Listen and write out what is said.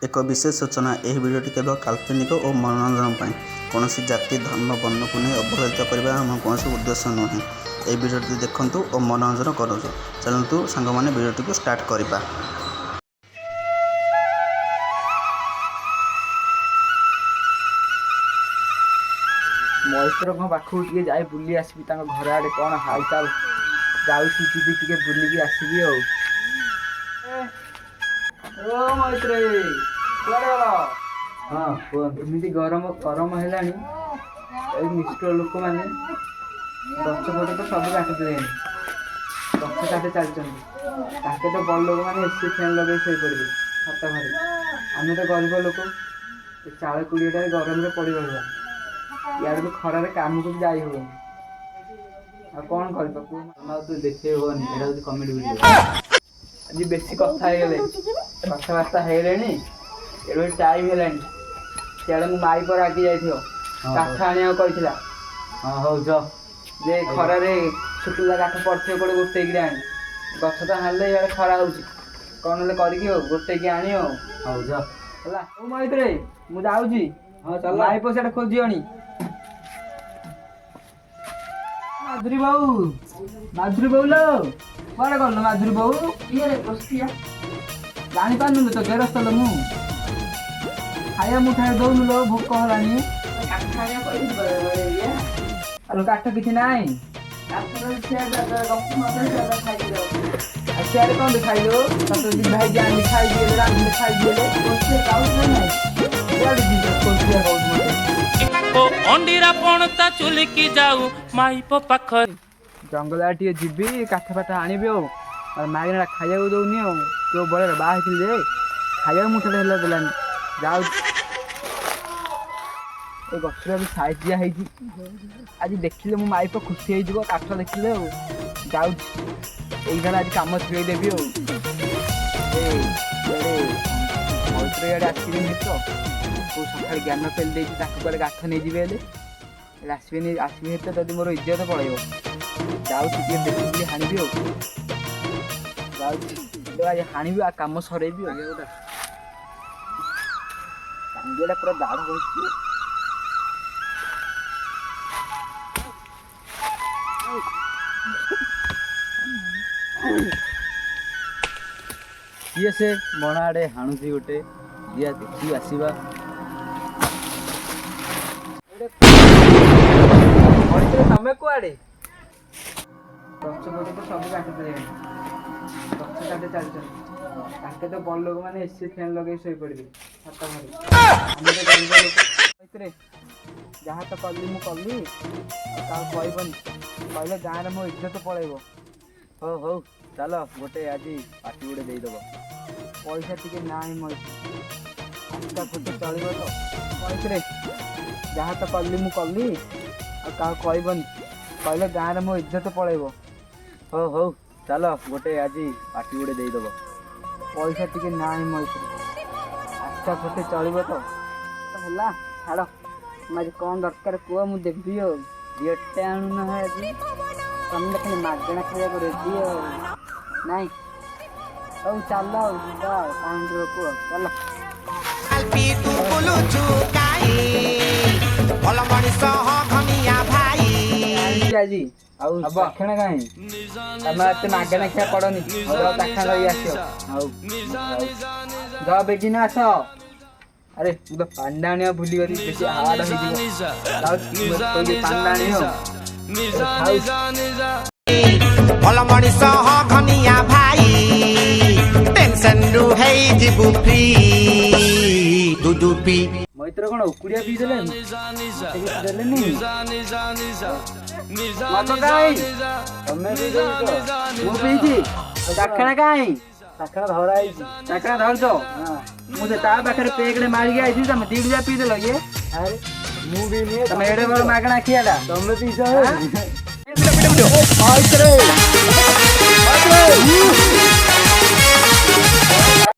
एक विशेष सूचना यह भिडियोटी केवल काल्पनिक और मनोरंजन पर कौन जाति धर्म वर्ण को नहीं अवहेलित करने आम कौन उद्देश्य नुहे। यह भिडियोटी देखूँ और मनोरंजन करूँ। चलतु सांग मैंने भिडियोटी को स्टार्ट करवा। महेश्वर पाखु टे जाए बुली आसबि घर आड़े कौन हालचाल जाऊँगी जी टे बुलिकी आसबि हाँ एमती गरम गरम है निष्ठुर लोक मैंने गछ फट तो सब काटिदे गछ काटे चलते तो बड़ लोक मैंने एसी फैन लगे शो पड़े छात घरे आम तो गरीब लोक चाल कुड़ीटार गरम पड़ रहा यार तो खरार कम को जाई हो कौन कर देखे होनी कमेडी वीडियो आज बेसी कथा कथबार्ता है टाइम है सियाड़े मु माई पर आगे जाइए काठ आने कहला हाँ हौ जे खरार छुटुला काठ पड़े कौटे गोटे आनी गछ तो हाल इे खरा हो कौन करके गोटे आनी है मैत्रे मुझे जाऊँगी माई पैसा खोजी माधुरी बहु लो कौन कर माधुरी बहु जानी पार्नु तो गेरस्त लो मु खाया मुठाए दौनु लो भोक हलानी काठ किसी ना सियारे कौन खाई लो भाई जान खाई दिए रांधे खाई दिए जंगल टे जीवी काठ फाठ आनबी मागना खाया दौनी तो बड़े बाहर जे खाया मुठे देलानी जाऊ गछर भी साइज दिखाई आज देखिले मो माइप खुशी हो काठ देखिले जाऊ आज कम छुए देवी मैत्रे आसबि तो सका ज्ञान पेल दे गाठ नहीं जी आसबि आसबि तो जब मोर इज्जत पड़े जाऊ देखी हाणबी जाऊ हाणबी कम सरेबी टांगिया पूरा दाढ़ हो किए से बण आड़े हाणुची गोटे दिया देखी आसवा तमें कुआड़े गछ फट तो सब काटिदे गछ काटे चलते तो बड़ लोक मैंने एसी फैन लगे शो पड़े छात घरे जहाँ तो कली मुझे कहबनी कहले गाँव में मो इज्जत पड़ेब हो हो चल गोटे आज पार्टी गोटे देदेव पैसा टी ना आस्ता फुटे चलो तो मैत्रे जहाँ तो कली मुझे कहबनी कहले गाँव में मो इज्जत पड़ेब हो हो चल गोटे आज पार्टी गोटे देदेव पैसा टी ना मैत्रे आस्ता फुटे चलो तो है छाड़ आज कौन दरकार कह मुझे देवी जेटे आणु ना है आज तुम खाली मगणा खाया रेडी नाई हौ चल कह चल आज आखण कहीं तुम एत मगणा खिया पड़नी चाखा लगी आस बेगिन आस अरे तू तो पांडा आने भूली गली बेसी हार्ड हो पांडा भल मनिष घनिया भाई टेंशन रु है जीवु फ्री दूधू पी मैत्र कौन उकुड़िया पी देले देलेनी मत काई तमे पी देल मु पीची दाखना काई दाखना धराई दाखना धर दो मुझे ता पाखे पेकड़े मारिक आई तुम दीड़ जा पी देल ये अरे मु भी नहीं तुम एडे बड़ मागणा खियाला तुम पीछो